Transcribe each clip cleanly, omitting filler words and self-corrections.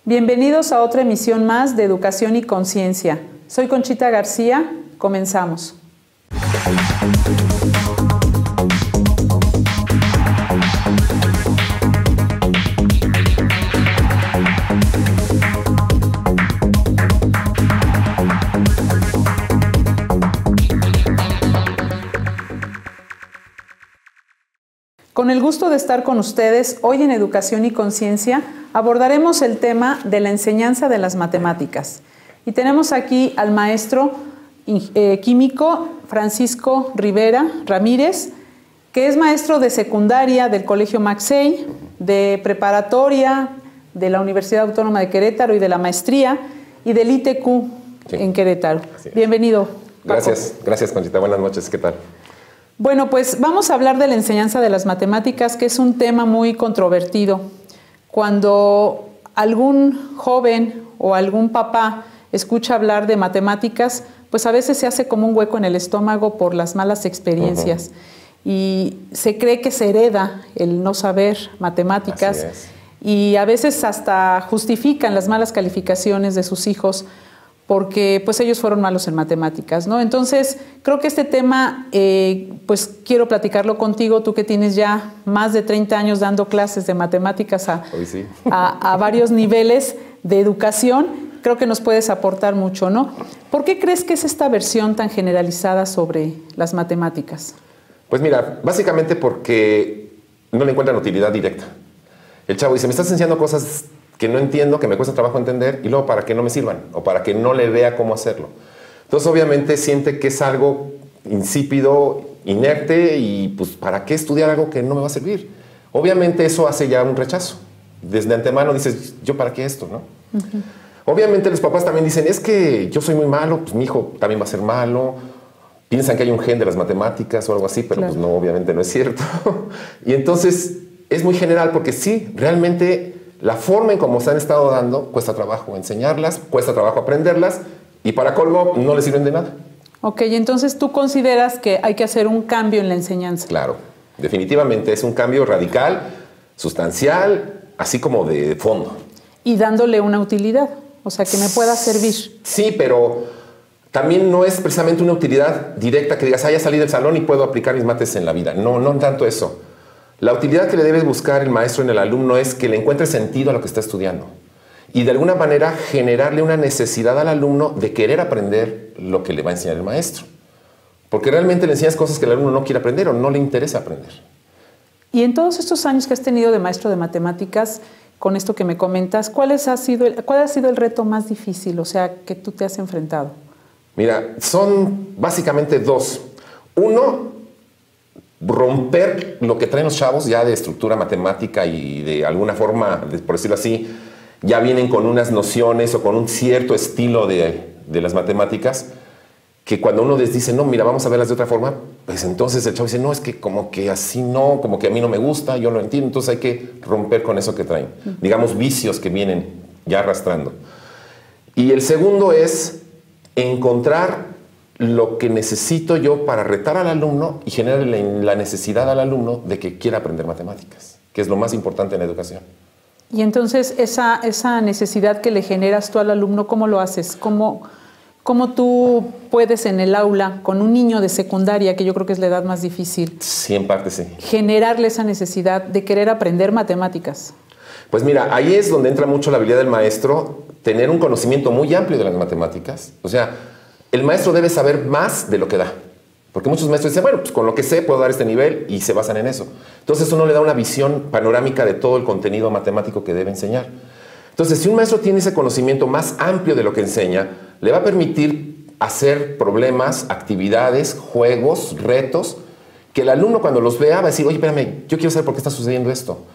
Bienvenidos a otra emisión más de Educación y Conciencia. Soy Conchita García. Comenzamos. Con el gusto de estar con ustedes, hoy en Educación y Conciencia abordaremos el tema de la enseñanza de las matemáticas. Y tenemos aquí al maestro químico Francisco Rivera Ramírez, que es maestro de secundaria del Colegio Maxey, de preparatoria de la Universidad Autónoma de Querétaro y de la maestría y del ITQ en Querétaro. Bienvenido. Gracias Conchita, buenas noches, ¿qué tal? Bueno, pues vamos a hablar de la enseñanza de las matemáticas, que es un tema muy controvertido. Cuando algún joven o algún papá escucha hablar de matemáticas, pues a veces se hace como un hueco en el estómago por las malas experiencias. Y se cree que se hereda el no saber matemáticas y a veces hasta justifican las malas calificaciones de sus hijos porque pues ellos fueron malos en matemáticas, ¿no? Entonces, creo que este tema, pues quiero platicarlo contigo, tú que tienes ya más de 30 años dando clases de matemáticas a varios niveles de educación, creo que nos puedes aportar mucho, ¿no? ¿Por qué crees que es esta versión tan generalizada sobre las matemáticas? Pues mira, básicamente porque no le encuentran utilidad directa. El chavo dice, me estás enseñando cosas que no entiendo, que me cuesta trabajo entender, y luego para que no me sirvan, o para que no le vea cómo hacerlo. Entonces, obviamente, siente que es algo insípido, inerte, y pues, ¿para qué estudiar algo que no me va a servir? Obviamente, eso hace ya un rechazo. Desde antemano dices, ¿yo para qué esto, no? Obviamente, los papás también dicen, es que yo soy muy malo, pues mi hijo también va a ser malo. Piensan que hay un gen de las matemáticas o algo así, pero pues no, obviamente no es cierto. Y entonces, es muy general, porque sí, realmente la forma en cómo se han estado dando cuesta trabajo enseñarlas, cuesta trabajo aprenderlas y para colmo no les sirven de nada. Ok, entonces tú consideras que hay que hacer un cambio en la enseñanza. Claro, definitivamente es un cambio radical, sustancial, así como de fondo. Y dándole una utilidad, o sea, que me pueda servir. Sí, pero también no es precisamente una utilidad directa que digas, ya salí del salón y puedo aplicar mis mates en la vida. No, no tanto eso. La utilidad que le debes buscar el maestro en el alumno es que le encuentre sentido a lo que está estudiando y de alguna manera generarle una necesidad al alumno de querer aprender lo que le va a enseñar el maestro. Porque realmente le enseñas cosas que el alumno no quiere aprender o no le interesa aprender. Y en todos estos años que has tenido de maestro de matemáticas, con esto que me comentas, ¿cuál ha sido el reto más difícil, o sea, que tú te has enfrentado? Mira, son básicamente dos. Uno, romper lo que traen los chavos ya de estructura matemática y de alguna forma, por decirlo así, ya vienen con unas nociones o con un cierto estilo de las matemáticas que cuando uno les dice, no, mira, vamos a verlas de otra forma, pues entonces el chavo dice, no, es que como que así no, como que a mí no me gusta, yo no entiendo, entonces hay que romper con eso que traen. Digamos, vicios que vienen ya arrastrando. Y el segundo es encontrar lo que necesito yo para retar al alumno y generar la necesidad al alumno de que quiera aprender matemáticas, que es lo más importante en la educación. Y entonces esa necesidad que le generas tú al alumno, ¿cómo lo haces? ¿Cómo tú puedes en el aula con un niño de secundaria, que yo creo que es la edad más difícil? Sí, en parte sí. Generarle esa necesidad de querer aprender matemáticas. Pues mira, ahí es donde entra mucho la habilidad del maestro, tener un conocimiento muy amplio de las matemáticas. O sea, el maestro debe saber más de lo que da. Porque muchos maestros dicen, bueno, pues con lo que sé puedo dar este nivel y se basan en eso. Entonces uno le da una visión panorámica de todo el contenido matemático que debe enseñar. Entonces, si un maestro tiene ese conocimiento más amplio de lo que enseña, le va a permitir hacer problemas, actividades, juegos, retos, que el alumno cuando los vea va a decir, oye, espérame, yo quiero saber por qué está sucediendo esto.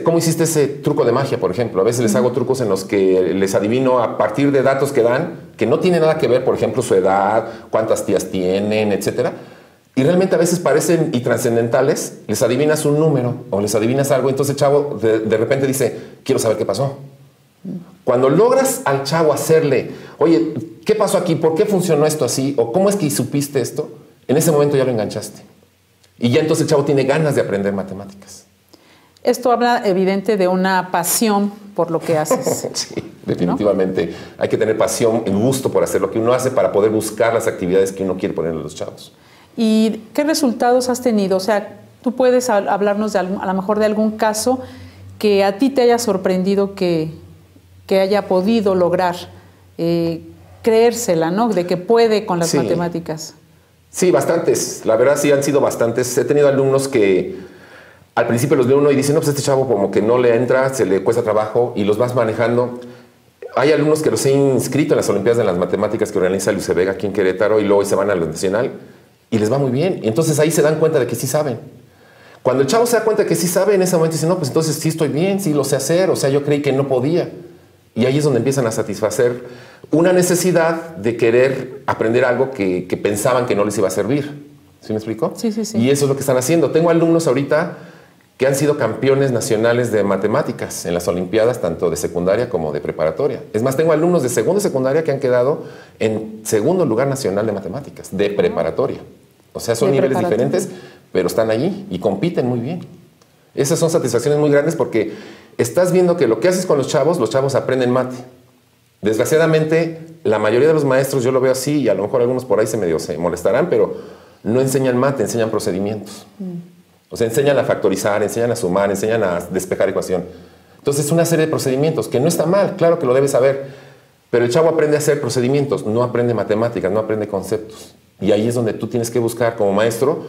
¿Cómo hiciste ese truco de magia, por ejemplo? A veces les hago trucos en los que les adivino a partir de datos que dan, que no tienen nada que ver, por ejemplo, su edad, cuántas tías tienen, etcétera. Y realmente a veces parecen trascendentales. Les adivinas un número o les adivinas algo, entonces el chavo de repente dice, quiero saber qué pasó. Cuando logras al chavo hacerle, oye, ¿qué pasó aquí? ¿Por qué funcionó esto así? ¿O cómo es que supiste esto? En ese momento ya lo enganchaste. Y ya entonces el chavo tiene ganas de aprender matemáticas. Esto habla evidente de una pasión por lo que haces. Sí, definitivamente. ¿No? Hay que tener pasión, el gusto por hacer lo que uno hace para poder buscar las actividades que uno quiere poner a los chavos. ¿Y qué resultados has tenido? O sea, tú puedes hablarnos a lo mejor de algún caso que a ti te haya sorprendido que haya podido lograr creérsela, ¿no? De que puede con las matemáticas. Sí, bastantes. La verdad sí han sido bastantes. He tenido alumnos que al principio los ve uno y dicen, no, pues este chavo como que no le entra, se le cuesta trabajo y los vas manejando. Hay alumnos que los he inscrito en las Olimpiadas de las Matemáticas que organiza Luis Vega aquí en Querétaro y luego se van a lo nacional y les va muy bien. Y entonces ahí se dan cuenta de que sí saben. Cuando el chavo se da cuenta de que sí sabe, en ese momento dice, no, pues entonces sí estoy bien, sí lo sé hacer. O sea, yo creí que no podía. Y ahí es donde empiezan a satisfacer una necesidad de querer aprender algo que pensaban que no les iba a servir. ¿Sí me explico? Sí, sí, sí. Y eso es lo que están haciendo. Tengo alumnos ahorita que han sido campeones nacionales de matemáticas en las Olimpiadas, tanto de secundaria como de preparatoria. Es más, tengo alumnos de segundo y secundaria que han quedado en segundo lugar nacional de matemáticas, de preparatoria. O sea, son niveles diferentes, pero están allí y compiten muy bien. Esas son satisfacciones muy grandes porque estás viendo que lo que haces con los chavos aprenden mate. Desgraciadamente, la mayoría de los maestros, yo lo veo así, y a lo mejor algunos por ahí se molestarán, pero no enseñan mate, enseñan procedimientos. O sea, enseñan a factorizar, enseñan a sumar, enseñan a despejar ecuación. Entonces, es una serie de procedimientos que no está mal, claro que lo debes saber, pero el chavo aprende a hacer procedimientos, no aprende matemáticas, no aprende conceptos. Y ahí es donde tú tienes que buscar como maestro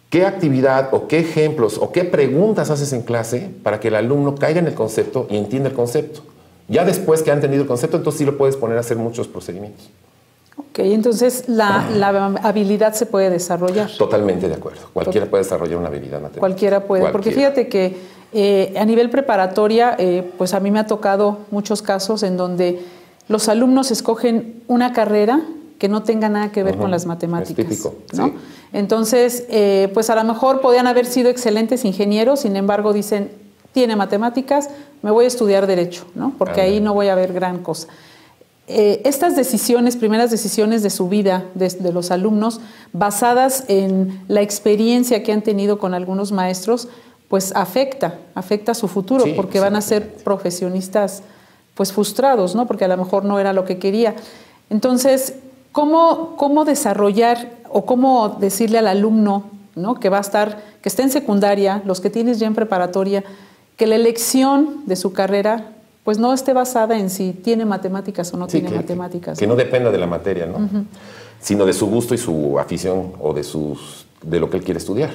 qué actividad o qué ejemplos o qué preguntas haces en clase para que el alumno caiga en el concepto y entienda el concepto. Ya después que ha entendido el concepto, entonces sí lo puedes poner a hacer muchos procedimientos. Ok, entonces la habilidad se puede desarrollar. Totalmente de acuerdo. Cualquiera puede desarrollar una habilidad matemática. Cualquiera puede, porque fíjate que a nivel preparatoria, pues a mí me ha tocado muchos casos en donde los alumnos escogen una carrera que no tenga nada que ver con las matemáticas. Es típico, ¿no? Sí. Entonces, pues a lo mejor podían haber sido excelentes ingenieros, sin embargo dicen, tiene matemáticas, me voy a estudiar Derecho, ¿no? Porque ahí no voy a ver gran cosa. Estas decisiones, primeras decisiones de su vida de los alumnos, basadas en la experiencia que han tenido con algunos maestros, pues afecta su futuro, porque van a ser profesionistas pues frustrados, ¿no? Porque a lo mejor no era lo que quería. Entonces, ¿cómo desarrollar o cómo decirle al alumno, ¿no? que está en secundaria, los que tienes ya en preparatoria, que la elección de su carrera pues no esté basada en si tiene matemáticas o no tiene matemáticas? Que no dependa de la materia, ¿no? Sino de su gusto y su afición o de lo que él quiere estudiar.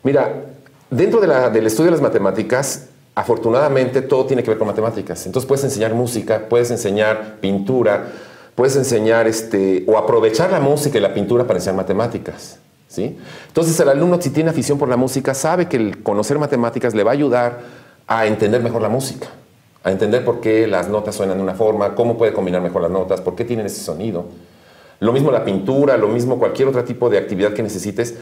Mira, dentro del estudio de las matemáticas, afortunadamente todo tiene que ver con matemáticas. Entonces puedes enseñar música, puedes enseñar pintura, puedes enseñar o aprovechar la música y la pintura para enseñar matemáticas, ¿sí? Entonces el alumno, si tiene afición por la música, sabe que el conocer matemáticas le va a ayudar a entender mejor la música, a entender por qué las notas suenan de una forma, cómo puede combinar mejor las notas, por qué tienen ese sonido. Lo mismo la pintura, lo mismo cualquier otro tipo de actividad que necesites.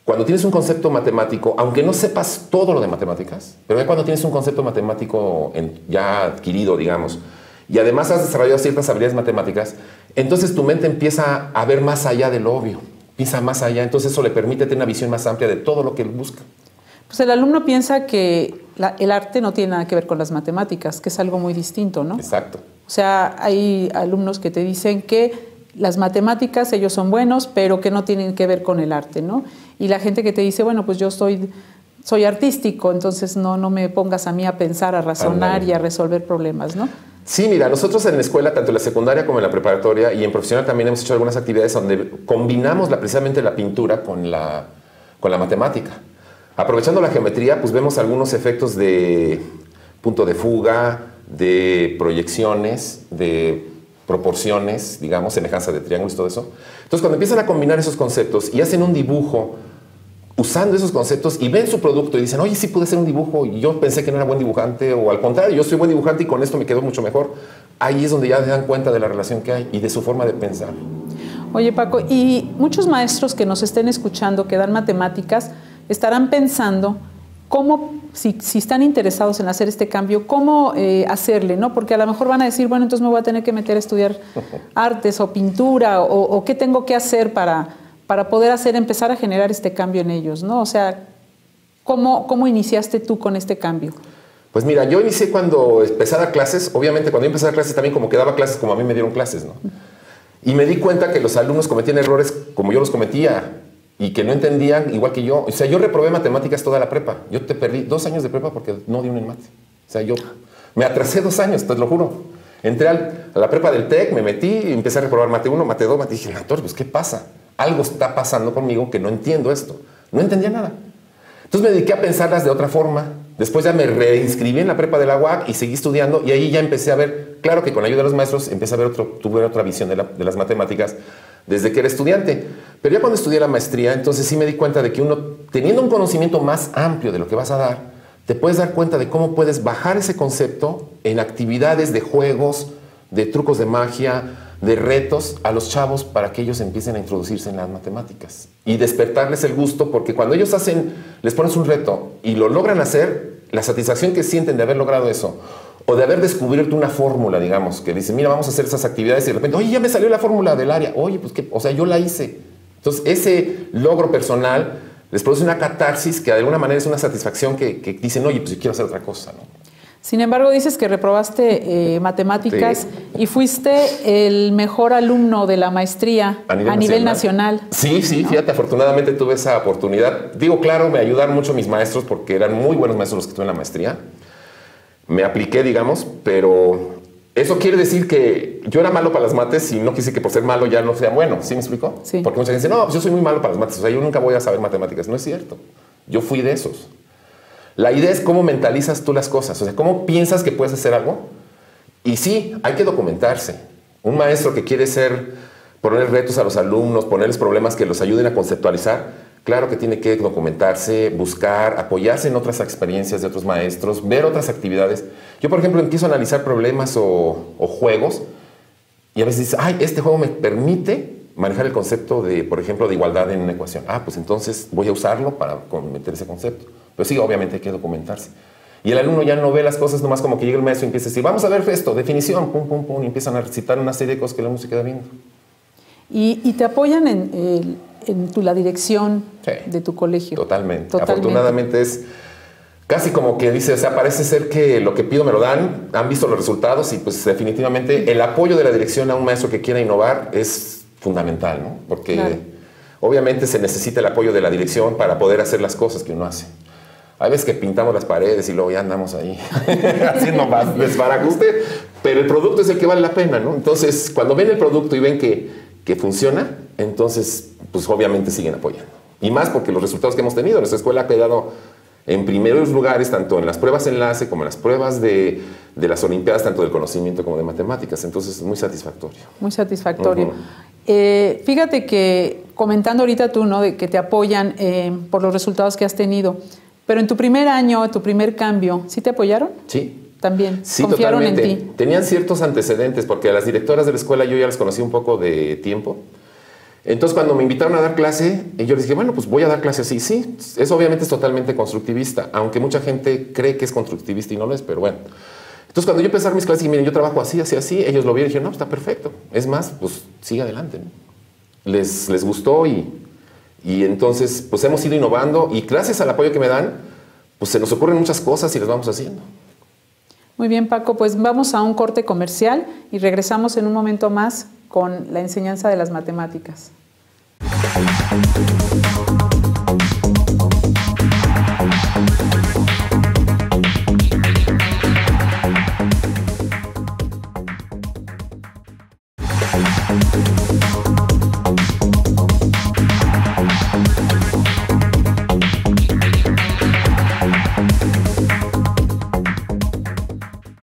Cuando tienes un concepto matemático, aunque no sepas todo lo de matemáticas, pero ya cuando tienes un concepto matemático ya adquirido, digamos, y además has desarrollado ciertas habilidades matemáticas, entonces tu mente empieza a ver más allá de lo obvio, piensa más allá, entonces eso le permite tener una visión más amplia de todo lo que él busca. Pues el alumno piensa que el arte no tiene nada que ver con las matemáticas, que es algo muy distinto, ¿no? Exacto. O sea, hay alumnos que te dicen que las matemáticas, ellos son buenos, pero que no tienen que ver con el arte, ¿no? Y la gente que te dice, bueno, pues yo soy artístico, entonces no me pongas a mí a pensar, a razonar y a resolver problemas, ¿no? Sí, mira, nosotros en la escuela, tanto en la secundaria como en la preparatoria y en profesional también hemos hecho algunas actividades donde combinamos precisamente la pintura con la matemática. Aprovechando la geometría, pues vemos algunos efectos de punto de fuga, de proyecciones, de proporciones, digamos, semejanza de triángulos y todo eso. Entonces, cuando empiezan a combinar esos conceptos y hacen un dibujo usando esos conceptos y ven su producto y dicen, oye, sí pude hacer un dibujo y yo pensé que no era buen dibujante, o al contrario, yo soy buen dibujante y con esto me quedó mucho mejor. Ahí es donde ya se dan cuenta de la relación que hay y de su forma de pensar. Oye, Paco, y muchos maestros que nos estén escuchando, que dan matemáticas, estarán pensando cómo, si están interesados en hacer este cambio, cómo hacerle, ¿no? Porque a lo mejor van a decir, bueno, entonces me voy a tener que meter a estudiar artes o pintura, o qué tengo que hacer para poder empezar a generar este cambio en ellos, ¿no? O sea, ¿Cómo iniciaste tú con este cambio? Pues mira, yo inicié cuando empecé a dar clases. Obviamente, cuando yo empecé a dar clases también como que daba clases como a mí me dieron clases, ¿no? Y me di cuenta que los alumnos cometían errores como yo los cometía y que no entendían igual que yo. O sea, yo reprobé matemáticas toda la prepa. Yo te perdí 2 años de prepa porque no di un mate. O sea, yo me atrasé 2 años, te lo juro. Entré a la prepa del TEC, me metí y empecé a reprobar mate 1, mate 2, mate. Y dije, doctor, pues ¿qué pasa? Algo está pasando conmigo que no entiendo esto. No entendía nada. Entonces me dediqué a pensarlas de otra forma. Después ya me reinscribí en la prepa de la UAC y seguí estudiando. Y ahí ya empecé a ver, claro que con la ayuda de los maestros, empecé a ver tuve otra visión de las matemáticas desde que era estudiante. Pero ya cuando estudié la maestría, entonces sí me di cuenta de que uno, teniendo un conocimiento más amplio de lo que vas a dar, te puedes dar cuenta de cómo puedes bajar ese concepto en actividades de juegos, de trucos de magia, de retos a los chavos para que ellos empiecen a introducirse en las matemáticas y despertarles el gusto, porque cuando ellos les pones un reto y lo logran hacer, la satisfacción que sienten de haber logrado eso o de haber descubierto una fórmula, digamos, que dicen, mira, vamos a hacer esas actividades y de repente, oye, ya me salió la fórmula del área, oye, pues qué, o sea, yo la hice. Entonces, ese logro personal les produce una catarsis que de alguna manera es una satisfacción que dicen, oye, pues yo quiero hacer otra cosa, ¿no? Sin embargo, dices que reprobaste matemáticas y fuiste el mejor alumno de la maestría a nivel nacional. Sí, ¿no? Fíjate, afortunadamente tuve esa oportunidad. Digo, claro, me ayudaron mucho mis maestros porque eran muy buenos maestros los que tuve en la maestría. Me apliqué, digamos, pero eso quiere decir que yo era malo para las mates y no quise que por ser malo ya no sea bueno. ¿Sí me explico? Sí. Porque mucha gente dice, no, pues yo soy muy malo para las mates, o sea, yo nunca voy a saber matemáticas. No es cierto. Yo fui de esos. La idea es cómo mentalizas tú las cosas, o sea, cómo piensas que puedes hacer algo. Y sí, hay que documentarse. Un maestro que quiere poner retos a los alumnos, ponerles problemas que los ayuden a conceptualizar, claro que tiene que documentarse, buscar, apoyarse en otras experiencias de otros maestros, ver otras actividades. Yo, por ejemplo, empiezo a analizar problemas o juegos y a veces dices, ay, este juego me permite manejar el concepto de, por ejemplo, de igualdad en una ecuación. Ah, pues entonces voy a usarlo para meter ese concepto. Pero sí, obviamente hay que documentarse. Y el alumno ya no ve las cosas nomás como que llega el maestro y empieza a decir, vamos a ver esto, definición, pum, pum, pum, y empiezan a recitar una serie de cosas que el alumno se queda viendo. ¿Y te apoyan en la dirección de tu colegio? Totalmente. Afortunadamente es casi como que dice, o sea, parece ser que lo que pido me lo dan, han visto los resultados y pues definitivamente el apoyo de la dirección a un maestro que quiera innovar es fundamental, ¿no? Porque obviamente se necesita el apoyo de la dirección para poder hacer las cosas que uno hace. Hay veces que pintamos las paredes y luego ya andamos ahí haciendo más desbarajuste, pero el producto es el que vale la pena, ¿no? Entonces, cuando ven el producto y ven que funciona, entonces, pues obviamente siguen apoyando. Y más porque los resultados que hemos tenido, nuestra escuela ha quedado en primeros lugares, tanto en las pruebas enlace como en las pruebas de las olimpiadas, tanto del conocimiento como de matemáticas. Entonces, es muy satisfactorio. Muy satisfactorio. Fíjate que comentando ahorita tú, ¿no?, de que te apoyan por los resultados que has tenido. Pero en tu primer año, tu primer cambio, ¿sí te apoyaron? Sí. También. Sí, confiaron totalmente. En ti. Tenían ciertos antecedentes, porque a las directoras de la escuela yo ya las conocí un poco de tiempo. Entonces, cuando me invitaron a dar clase, yo les dije, bueno, pues voy a dar clase así. Sí, eso obviamente es totalmente constructivista, aunque mucha gente cree que es constructivista y no lo es, pero bueno. Entonces, cuando yo empecé a dar mis clases y miren, yo trabajo así, así, así, ellos lo vieron y dijeron, no, está perfecto. Es más, pues sigue adelante, ¿no? Les gustó y entonces, pues hemos ido innovando y gracias al apoyo que me dan, pues se nos ocurren muchas cosas y las vamos haciendo. Muy bien, Paco, pues vamos a un corte comercial y regresamos en un momento más con la enseñanza de las matemáticas.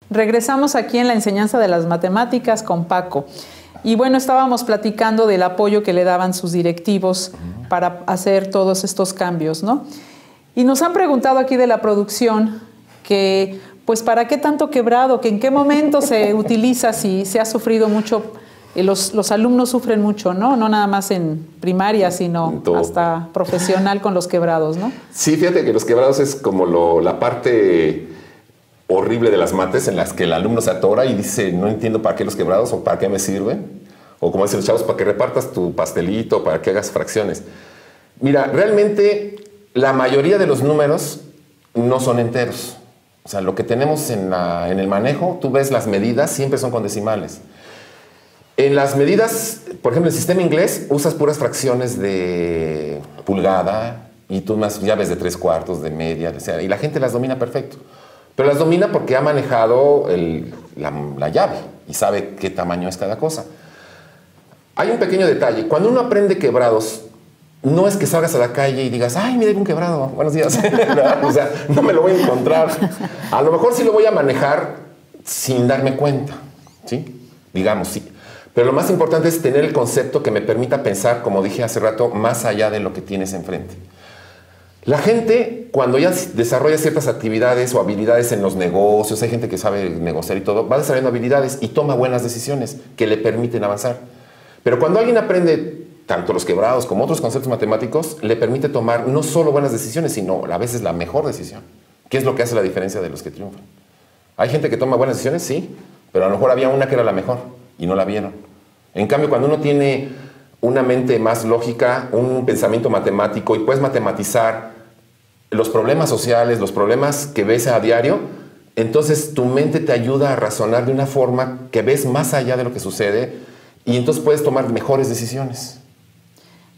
Regresamos aquí en la enseñanza de las matemáticas con Paco. Y bueno, estábamos platicando del apoyo que le daban sus directivos para hacer todos estos cambios, ¿no? Y nos han preguntado aquí de la producción que, pues, ¿para qué tanto quebrado? ¿Que en qué momento se utiliza si se ha sufrido mucho? Los alumnos sufren mucho, ¿no? No nada más en primaria, sino hasta profesional con los quebrados, ¿no? Sí, fíjate que los quebrados es como la parte horrible de las mates en las que el alumno se atora y dice, no entiendo para qué los quebrados o para qué me sirven. O como dicen los chavos, para que repartas tu pastelito, para que hagas fracciones. Mira, realmente la mayoría de los números no son enteros. O sea, lo que tenemos en el manejo, tú ves las medidas, siempre son con decimales. En las medidas, por ejemplo, en el sistema inglés, usas puras fracciones de pulgada y tú más llaves de 3/4, de media, o sea, y la gente las domina perfecto. Pero las domina porque ha manejado la llave y sabe qué tamaño es cada cosa. Hay un pequeño detalle. Cuando uno aprende quebrados, no es que salgas a la calle y digas, ay, mira, hay un quebrado, buenos días. O sea, no me lo voy a encontrar. A lo mejor sí lo voy a manejar sin darme cuenta, ¿sí? Digamos, sí. Pero lo más importante es tener el concepto que me permita pensar, como dije hace rato, más allá de lo que tienes enfrente. La gente, cuando ya desarrolla ciertas actividades o habilidades en los negocios, hay gente que sabe negociar y todo, va desarrollando habilidades y toma buenas decisiones que le permiten avanzar. Pero cuando alguien aprende tanto los quebrados como otros conceptos matemáticos, le permite tomar no solo buenas decisiones, sino a veces la mejor decisión. ¿Qué es lo que hace la diferencia de los que triunfan? Hay gente que toma buenas decisiones, sí, pero a lo mejor había una que era la mejor y no la vieron. En cambio, cuando uno tiene una mente más lógica, un pensamiento matemático y puedes matematizar los problemas sociales, los problemas que ves a diario, entonces tu mente te ayuda a razonar de una forma que ves más allá de lo que sucede y entonces puedes tomar mejores decisiones.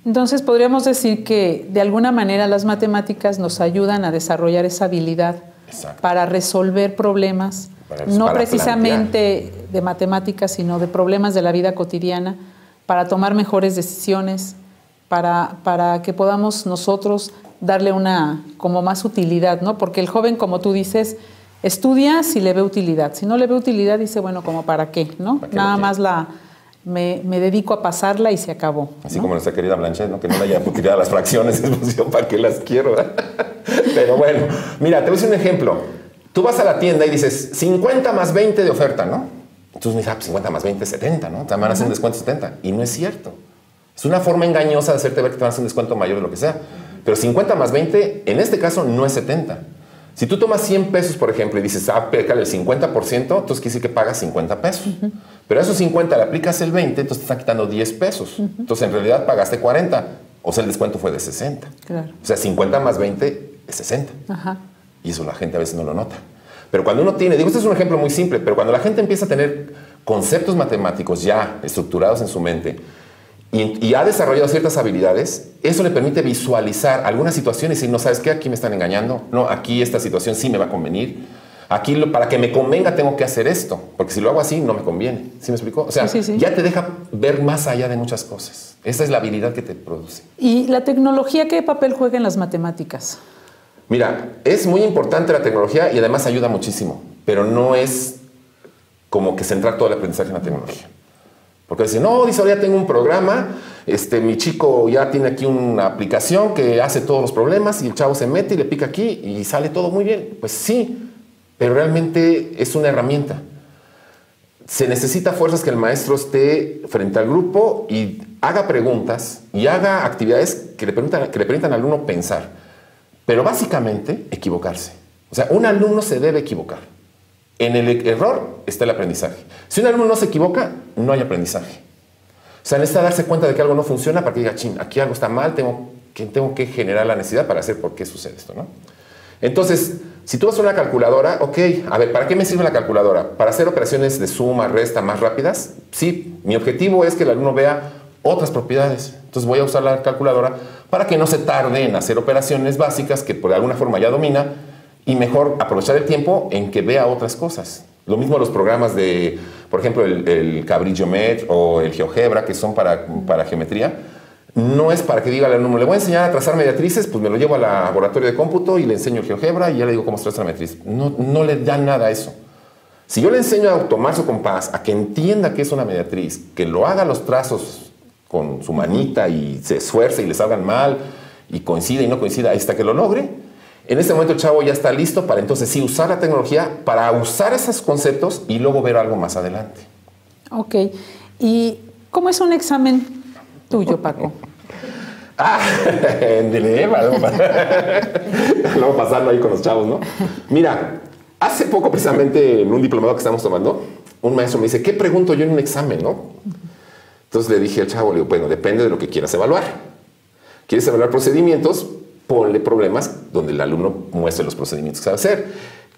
Entonces podríamos decir que de alguna manera las matemáticas nos ayudan a desarrollar esa habilidad. Exacto. Para resolver problemas, no precisamente plantear de matemáticas, sino de problemas de la vida cotidiana, para tomar mejores decisiones, para que podamos nosotros darle una como más utilidad, ¿no? Porque el joven, como tú dices, estudia si le ve utilidad. Si no le ve utilidad, dice, bueno, ¿como para qué? ¿No? Nada más me dedico a pasarla y se acabó. Así, ¿no? Como nuestra querida Blanchet, ¿no? Que no le haya utilidad a las fracciones, es ¿para qué las quiero? Pero bueno, mira, te voy a decir un ejemplo. Tú vas a la tienda y dices 50 más 20 de oferta, ¿no? Entonces me dices, 50 más 20 es 70, ¿no? Te van a hacer un descuento 70. Y no es cierto. Es una forma engañosa de hacerte ver que te van a hacer un descuento mayor de lo que sea. Pero 50 más 20, en este caso, no es 70. Si tú tomas 100 pesos, por ejemplo, y dices, pégale el 50%, entonces quiere decir que pagas 50 pesos. Pero a esos 50 le aplicas el 20, entonces te están quitando 10 pesos. Entonces, en realidad, pagaste 40. O sea, el descuento fue de 60. Claro. O sea, 50 más 20 es 60. Ajá. Y eso la gente a veces no lo nota. Pero cuando uno tiene, digo, este es un ejemplo muy simple, pero cuando la gente empieza a tener conceptos matemáticos ya estructurados en su mente y ha desarrollado ciertas habilidades, eso le permite visualizar algunas situaciones y decir, no, ¿sabes qué? Aquí me están engañando. No, aquí esta situación sí me va a convenir. Aquí para que me convenga tengo que hacer esto, porque si lo hago así no me conviene. ¿Sí me explicó? O sea, sí. Ya te deja ver más allá de muchas cosas. Esa es la habilidad que te produce. ¿Y la tecnología qué papel juega en las matemáticas? Mira, es muy importante la tecnología y además ayuda muchísimo, pero no es como que centrar todo el aprendizaje en la tecnología. Porque dice, no, dice, ahora ya tengo un programa, mi chico ya tiene aquí una aplicación que hace todos los problemas y el chavo se mete y le pica aquí y sale todo muy bien. Pues sí, pero realmente es una herramienta. Se necesita fuerzas que el maestro esté frente al grupo y haga preguntas y haga actividades que le permitan al alumno pensar. Pero básicamente, equivocarse. O sea, un alumno se debe equivocar. En el error está el aprendizaje. Si un alumno no se equivoca, no hay aprendizaje. O sea, necesita darse cuenta de que algo no funciona para que diga, chin, aquí algo está mal, tengo que generar la necesidad para hacer por qué sucede esto, ¿no? Entonces, si tú vas a una calculadora, ok, a ver, ¿para qué me sirve la calculadora? ¿Para hacer operaciones de suma, resta más rápidas? Sí, mi objetivo es que el alumno vea otras propiedades. Entonces voy a usar la calculadora para que no se tarde en hacer operaciones básicas que por alguna forma ya domina y mejor aprovechar el tiempo en que vea otras cosas. Lo mismo los programas de, por ejemplo, el Cabrillo-Met o el GeoGebra, que son para geometría. No es para que diga al alumno, le voy a enseñar a trazar mediatrices, pues me lo llevo al laboratorio de cómputo y le enseño el GeoGebra y ya le digo cómo se traza la mediatriz. No le da nada a eso. Si yo le enseño a tomar su compás, a que entienda qué es una mediatriz, que lo haga los trazos con su manita y se esfuerce y le salgan mal y coincida y no coincida hasta que lo logre, en este momento el chavo ya está listo para entonces sí usar la tecnología para usar esos conceptos y luego ver algo más adelante. Ok. ¿Y cómo es un examen tuyo, Paco? Luego pasando ahí con los chavos, ¿no? Mira, hace poco precisamente en un diplomado que estamos tomando, un maestro me dice, ¿qué pregunto yo en un examen, no? Entonces le dije al chavo, le digo, bueno, depende de lo que quieras evaluar. ¿Quieres evaluar procedimientos? ponle problemas donde el alumno muestre los procedimientos que sabe hacer.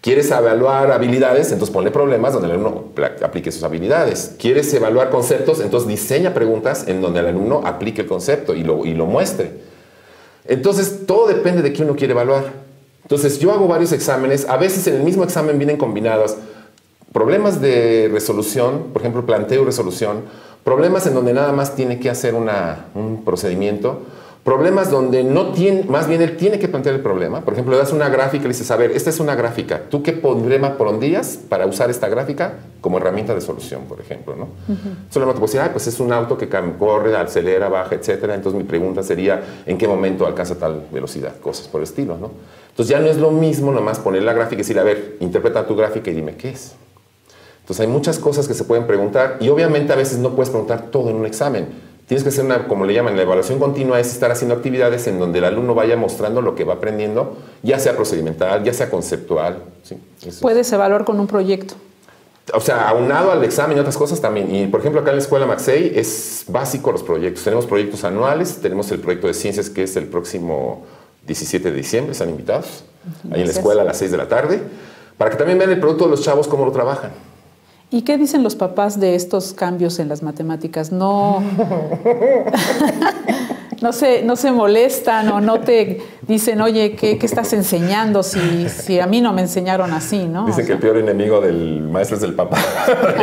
¿Quieres evaluar habilidades? Entonces ponle problemas donde el alumno aplique sus habilidades. ¿Quieres evaluar conceptos? Entonces diseña preguntas en donde el alumno aplique el concepto y lo muestre. Entonces todo depende de qué uno quiere evaluar. Entonces yo hago varios exámenes. A veces en el mismo examen vienen combinados problemas de resolución, por ejemplo, planteo y resolución. Problemas en donde nada más tiene que hacer un procedimiento. Problemas donde no tiene, más bien él tiene que plantear el problema. Por ejemplo, le das una gráfica y le dices, a ver, esta es una gráfica. ¿Tú qué problema pondrías para usar esta gráfica como herramienta de solución, por ejemplo, ¿no? Solamente te puedo decir, pues es un auto que corre, acelera, baja, etcétera. Entonces mi pregunta sería, ¿en qué momento alcanza tal velocidad? Cosas por el estilo, ¿no? Entonces ya no es lo mismo nomás poner la gráfica y decir, a ver, interpreta tu gráfica y dime qué es. Entonces hay muchas cosas que se pueden preguntar y obviamente a veces no puedes preguntar todo en un examen. Tienes que hacer una, como le llaman, la evaluación continua, es estar haciendo actividades en donde el alumno vaya mostrando lo que va aprendiendo, ya sea procedimental, ya sea conceptual. ¿Sí? Puedes evaluar con un proyecto. O sea, aunado al examen y otras cosas también. Y por ejemplo, acá en la escuela Maxey es básico los proyectos. Tenemos proyectos anuales, tenemos el proyecto de ciencias que es el próximo 17 de diciembre, están invitados. Ahí en la escuela a las 6 de la tarde, para que también vean el producto de los chavos, cómo lo trabajan. ¿Y qué dicen los papás de estos cambios en las matemáticas? No, no se molestan o no te dicen, oye, ¿qué estás enseñando si a mí no me enseñaron así, ¿no? Dicen que el peor enemigo del maestro es el papá,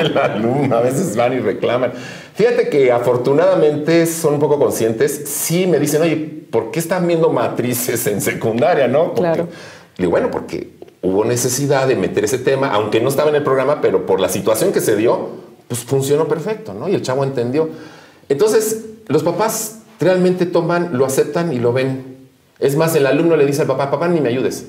el alumno. A veces van y reclaman. Fíjate que afortunadamente son un poco conscientes. Sí me dicen, oye, ¿por qué están viendo matrices en secundaria, no? Porque, claro. Le digo, bueno, porque hubo necesidad de meter ese tema, aunque no estaba en el programa, pero por la situación que se dio, pues funcionó perfecto, ¿no? Y el chavo entendió. Entonces, los papás realmente lo aceptan y lo ven. Es más, el alumno le dice al papá, papá, ni me ayudes.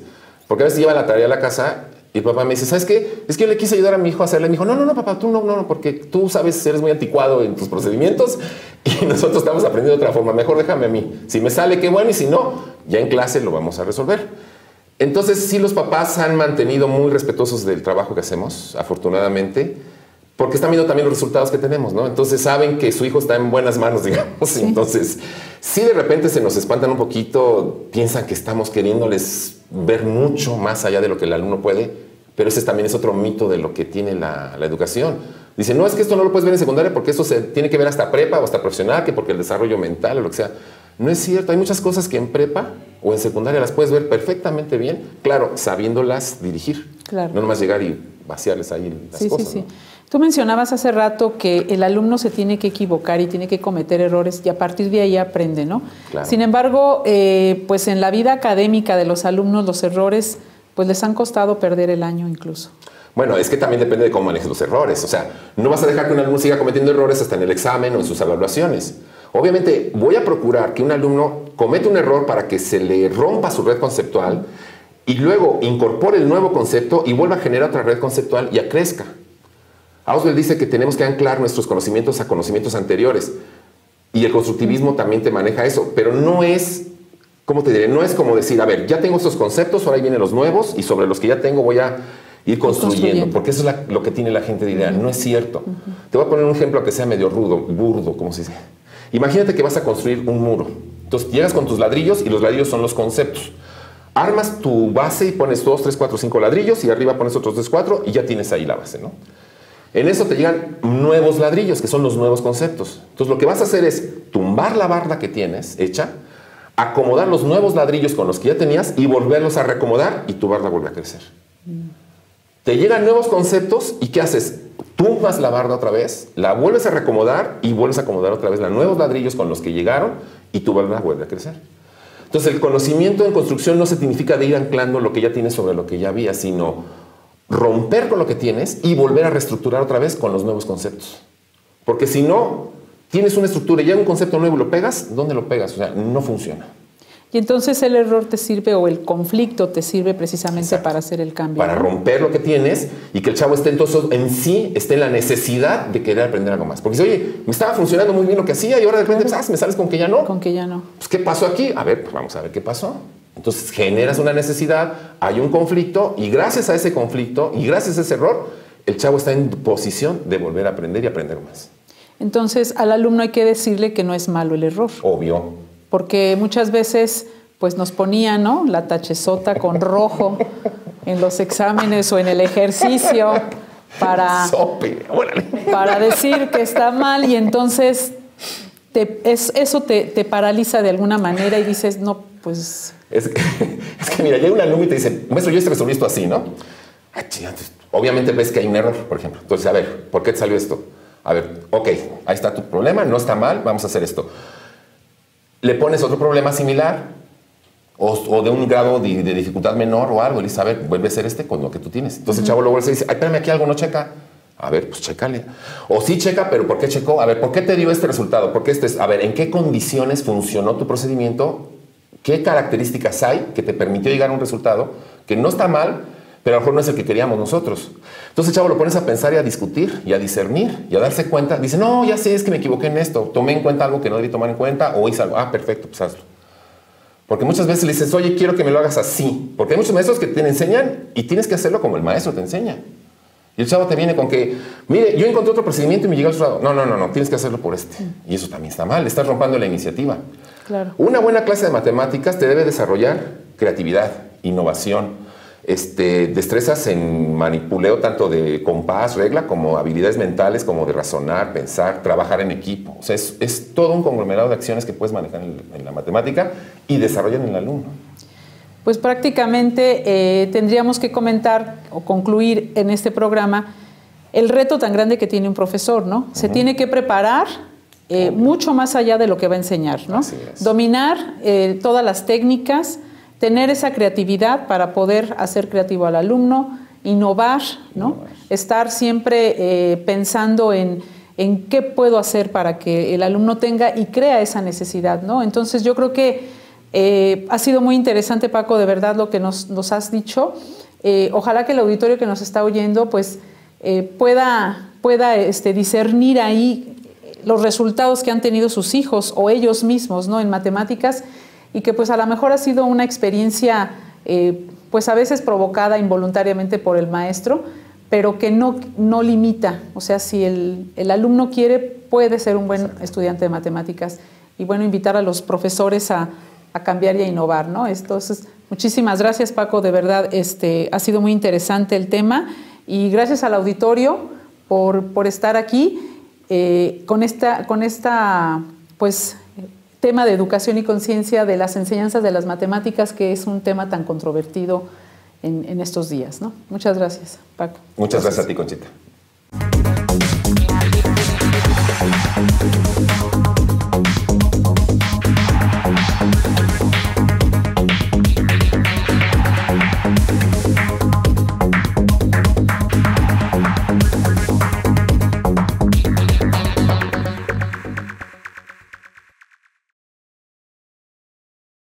Porque a veces lleva la tarea a la casa y el papá me dice, ¿sabes qué? Es que yo le quise ayudar a mi hijo a hacerle. Me dijo, no, papá, tú no, porque tú sabes, eres muy anticuado en tus procedimientos y nosotros estamos aprendiendo de otra forma. Mejor déjame a mí. Si me sale, qué bueno, y si no, ya en clase lo vamos a resolver. Entonces, sí, los papás se han mantenido muy respetuosos del trabajo que hacemos, afortunadamente, porque están viendo también los resultados que tenemos, ¿no? Entonces, saben que su hijo está en buenas manos, digamos. Sí. Entonces, sí, de repente se nos espantan un poquito, piensan que estamos queriéndoles ver mucho más allá de lo que el alumno puede, pero ese también es otro mito de lo que tiene la educación. Dicen, no, es que esto no lo puedes ver en secundaria porque esto se tiene que ver hasta prepa o hasta profesional, que porque el desarrollo mental o lo que sea. No es cierto, hay muchas cosas que en prepa o en secundaria las puedes ver perfectamente bien, claro, sabiéndolas dirigir. Claro. No nomás llegar y vaciarles ahí las cosas. Sí. ¿No? Tú mencionabas hace rato que el alumno se tiene que equivocar y tiene que cometer errores y a partir de ahí aprende, ¿no? Claro. Sin embargo, pues en la vida académica de los alumnos los errores pues les han costado perder el año incluso. Bueno, es que también depende de cómo manejes los errores. O sea, no vas a dejar que un alumno siga cometiendo errores hasta en el examen o en sus evaluaciones. Obviamente voy a procurar que un alumno cometa un error para que se le rompa su red conceptual y luego incorpore el nuevo concepto y vuelva a generar otra red conceptual y crezca. Auswell dice que tenemos que anclar nuestros conocimientos a conocimientos anteriores y el constructivismo también te maneja eso, pero no es, ¿cómo te diré? No es como decir, a ver, ya tengo estos conceptos, ahora ahí vienen los nuevos y sobre los que ya tengo voy a ir construyendo, porque eso es lo que tiene la gente de idea. No es cierto. Te voy a poner un ejemplo que sea medio burdo, como se dice. Imagínate que vas a construir un muro. Entonces llegas con tus ladrillos y los ladrillos son los conceptos. Armas tu base y pones 2, 3, 4, 5 ladrillos y arriba pones otros 3, 4 y ya tienes ahí la base, ¿no? En eso te llegan nuevos ladrillos, que son los nuevos conceptos. Entonces lo que vas a hacer es tumbar la barda que tienes hecha, acomodar los nuevos ladrillos con los que ya tenías y volverlos a reacomodar y tu barda vuelve a crecer. Te llegan nuevos conceptos y ¿qué haces? Tumbas la barda otra vez, la vuelves a reacomodar y vuelves a acomodar otra vez los nuevos ladrillos con los que llegaron y tu barda vuelve a crecer. Entonces el conocimiento en construcción no se significa de ir anclando lo que ya tienes sobre lo que ya había, sino romper con lo que tienes y volver a reestructurar otra vez con los nuevos conceptos. Porque si no, tienes una estructura y llega un concepto nuevo y lo pegas, ¿dónde lo pegas? O sea, no funciona. Y entonces el error te sirve o el conflicto te sirve precisamente Exacto. para hacer el cambio. Para romper lo que tienes y que el chavo esté entonces en sí, esté en la necesidad de querer aprender algo más. Porque dice, oye, me estaba funcionando muy bien lo que hacía y ahora de repente me sales con que ya no. Con que ya no. Pues, ¿qué pasó aquí? A ver, pues vamos a ver qué pasó. Entonces generas una necesidad, hay un conflicto y gracias a ese conflicto y gracias a ese error, el chavo está en posición de volver a aprender y aprender más. Entonces al alumno hay que decirle que no es malo el error. Obvio. Porque muchas veces pues nos ponían, ¿no?, la tachezota con rojo en los exámenes o en el ejercicio para decir que está mal, y entonces eso te paraliza de alguna manera y dices, no, pues... Es que mira, llega un alumno y te dice, maestro, yo resolví esto así, ¿no? Obviamente ves que hay un error, por ejemplo. Entonces, a ver, ¿por qué te salió esto? A ver, ok, ahí está tu problema, no está mal, vamos a hacer esto. Le pones otro problema similar o de un grado de dificultad menor o algo, y le dices, a ver, vuelve a ser con lo que tú tienes. Entonces el chavo luego se dice, ay, espérame, aquí algo no checa. A ver, pues chécale. O sí checa, pero ¿por qué checó? A ver, ¿por qué te dio este resultado? ¿Por qué esto es? A ver, ¿en qué condiciones funcionó tu procedimiento? ¿Qué características hay que te permitió llegar a un resultado que no está mal, pero a lo mejor no es el que queríamos nosotros? Entonces, chavo, lo pones a pensar y a discutir y a discernir y a darse cuenta. Dice, no, ya sé, es que me equivoqué en esto. Tomé en cuenta algo que no debí tomar en cuenta o hice algo. Ah, perfecto, pues hazlo. Porque muchas veces le dices, oye, quiero que me lo hagas así. Porque hay muchos maestros que te enseñan y tienes que hacerlo como el maestro te enseña. Y el chavo te viene con que, mire, yo encontré otro procedimiento y me llegó al resultado. No, tienes que hacerlo por este. Y eso también está mal, estás rompiendo la iniciativa. Claro. Una buena clase de matemáticas te debe desarrollar creatividad, innovación, destrezas en manipuleo tanto de compás, regla, como habilidades mentales, como de razonar, pensar, trabajar en equipo. O sea, es todo un conglomerado de acciones que puedes manejar en la matemática y desarrollar en el alumno. Pues prácticamente tendríamos que comentar o concluir en este programa el reto tan grande que tiene un profesor, ¿no? Se tiene que preparar mucho más allá de lo que va a enseñar, ¿no? Dominar todas las técnicas, tener esa creatividad para poder hacer creativo al alumno, innovar, ¿no? Estar siempre pensando en qué puedo hacer para que el alumno tenga y crea esa necesidad, ¿no? Entonces yo creo que ha sido muy interesante, Paco, de verdad lo que nos has dicho. Ojalá que el auditorio que nos está oyendo pues pueda discernir ahí los resultados que han tenido sus hijos o ellos mismos, ¿no?, en matemáticas, y que pues a lo mejor ha sido una experiencia pues a veces provocada involuntariamente por el maestro, pero que no limita. O sea, si el alumno quiere, puede ser un buen estudiante de matemáticas. Y bueno, invitar a los profesores a cambiar y a innovar, ¿no? Entonces, muchísimas gracias, Paco, de verdad ha sido muy interesante el tema, y gracias al auditorio por estar aquí con esta pues tema de educación y conciencia de las enseñanzas de las matemáticas, que es un tema tan controvertido en estos días, ¿no? Muchas gracias, Paco. Muchas gracias a ti, Conchita.